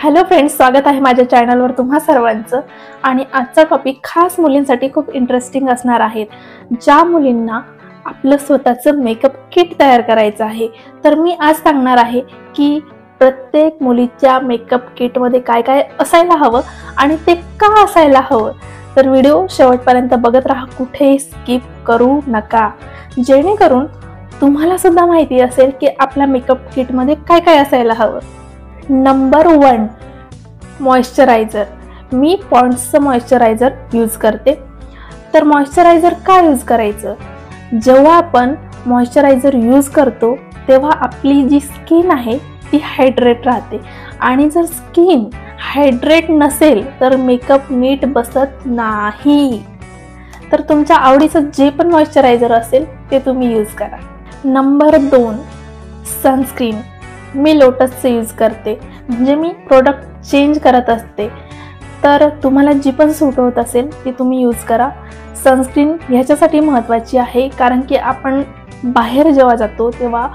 Hello friends, स्वागत आहे माझ्या चॅनलवर तुम्हा सर्वांचं। आणि आजचा टॉपिक खास मुलींसाठी खूप इंटरेस्टिंग असणार आहे। ज्या मुलींना आपलं स्वतःचं मेकअप किट तयार करायचं आहे, तर मी आज सांगणार आहे की प्रत्येक मुलीच्या मेकअप किटमध्ये काय काय असायला हवं आणि ते का असायला हवं। तर व्हिडिओ शेवटपर्यंत बघत राहा, कुठेही स्किप करू नका, जेणेकरून तुम्हाला सुद्धा माहिती असेल की आपल्या मेकअप किटमध्ये काय काय असायला हवं। Number 1, moisturiser. मी पॉन्ड्सचं मॉइश्चरायझर यूज करते। तर मॉइश्चरायझर का यूज करायचं? जेव्हा आपण मॉइश्चरायझर यूज करतो तेव्हा आपली जी स्किन आहे ती हायड्रेट राहते, आणि जर स्किन हायड्रेट नसेल तर मेकअप नीट बसत नाही। तर तुमच्या आवडीचं जे पण मॉइश्चरायझर असेल ते तुम्ही यूज करा। Number 2, sunscreen. मी लोटसचे यूज करते, म्हणजे मी प्रोडक्ट चेंज करत असते। तर तुम्हाला जी पण सूट होत असेल ती तुम्ही यूज करा। सनस्क्रीन ह्याच्यासाठी महत्त्वाची आहे कारण की आपण बाहेर जेव्हा जातो तेव्हा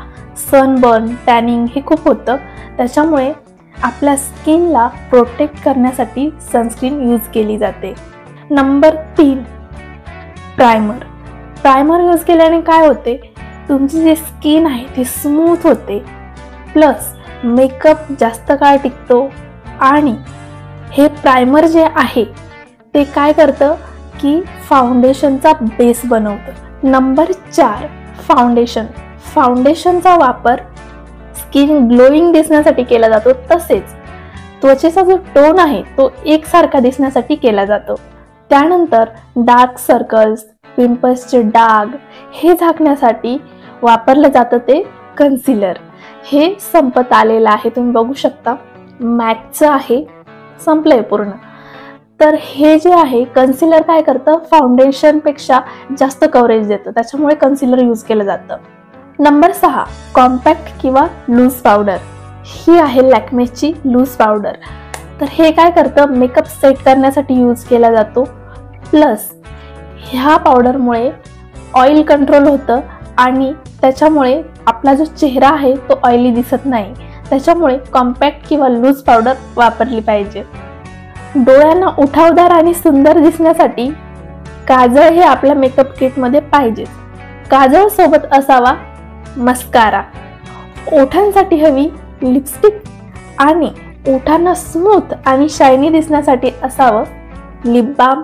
सनबर्न, टॅनिंग हे खूप होतं, त्याच्यामुळे आपल्या स्किनला प्रोटेक्ट करण्यासाठी सनस्क्रीन यूज केली जाते। Number 3, primer. प्रायमर यूज केल्याने काय होते, तुमची जी स्किन आहे ती स्मूथ होते, प्लस मेकअप जास्त काळ टिकतो। आणि हे प्रायमर जे आहे ते काय करतं की फाउंडेशनचा बेस बनवतं। Number 4, foundation. फाउंडेशनचा वापर स्किन ग्लोईंग दिसण्यासाठी केला जातो, तसेच त्वचेचा जो टोन आहे तो एकसारखा दिसण्यासाठी केला जातो। त्यानंतर डार्क सर्कल्स, पिंपल्सचे डाग हे झाकण्यासाठी वापरलं जातं ते कन्सिलर। हे संपत आलेलं आहे, तुम्ही बघू शकता मॅकचं आहे, संपलंय पूर्ण। तर हे जे आहे कन्सिलर काय करतं, फाउंडेशन पेक्षा जास्त कव्हरेज देतं, त्याच्यामुळे कन्सिलर यूज केलं जातं। नंबर 6, कॉम्पॅक्ट किंवा लूज पावडर। ही आहे लॅक्मेची लूज पावडर। तर हे काय करतं, मेकअप सेट करण्यासाठी यूज केला जातो, प्लस ह्या पावडरमुळे ऑइल कंट्रोल होतं आणि त्याच्यामुळे आपला जो चेहरा आहे तो ऑइली दिसत नाही, त्याच्यामुळे कॉम्पॅक्ट किंवा लूज पावडर वापरली पाहिजे। डोळ्यांना उठावदार आणि सुंदर दिसण्यासाठी काजळ हे आपल्या मेकअप किटमध्ये पाहिजे। काजळ सोबत असावा मस्कारा। ओठांसाठी हवी लिपस्टिक आणि ओठांना स्मूथ आणि शायनी दिसण्यासाठी असावं लिप बाम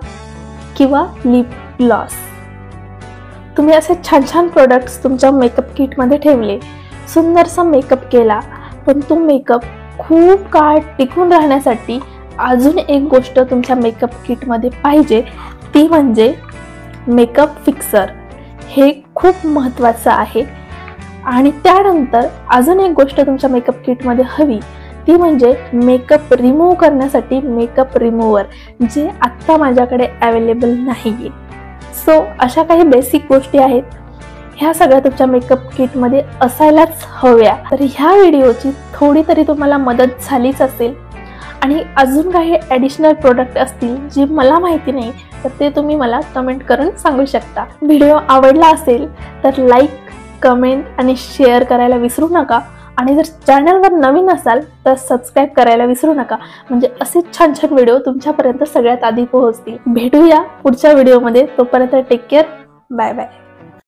किंवा लिप ग्लॉस। तुम्ही असे छान छान प्रोडक्ट्स तुमच्या मेकअप किटमध्ये ठेवले, सुंदरसा मेकअप केला, पण तो मेकअप खूप काळ टिकून राहण्यासाठी अजून एक गोष्ट तुमच्या मेकअप किटमध्ये पाहिजे, ती म्हणजे मेकअप फिक्सर। हे खूप महत्त्वाचं आहे। आणि त्यानंतर अजून एक गोष्ट तुमच्या मेकअप किटमध्ये हवी, ती म्हणजे मेकअप रिमूव्ह करण्यासाठी मेकअप रिमूव्हर, जे आत्ता माझ्याकडे अवेलेबल नाही आहे। सो अशा काही बेसिक गोष्टी आहेत, ह्या सगळ्या तुमच्या मेकअप किटमध्ये असायलाच हव्या। तर ह्या व्हिडिओची थोडी तरी तुम्हाला मदत झालीच असेल, आणि अजून काही ॲडिशनल प्रोडक्ट असतील जी मला माहिती नाही तर ते तुम्ही मला कमेंट करून सांगू शकता। व्हिडिओ आवडला असेल तर लाईक, कमेंट आणि शेअर करायला विसरू नका, आणि जर चॅनलवर नवीन असाल तर सबस्क्राईब करायला विसरू नका, म्हणजे असे छान छान व्हिडिओ तुमच्यापर्यंत सगळ्यात आधी पोहोचतील। भेटूया पुढच्या व्हिडिओमध्ये, तोपर्यंत टेक केअर, बाय बाय।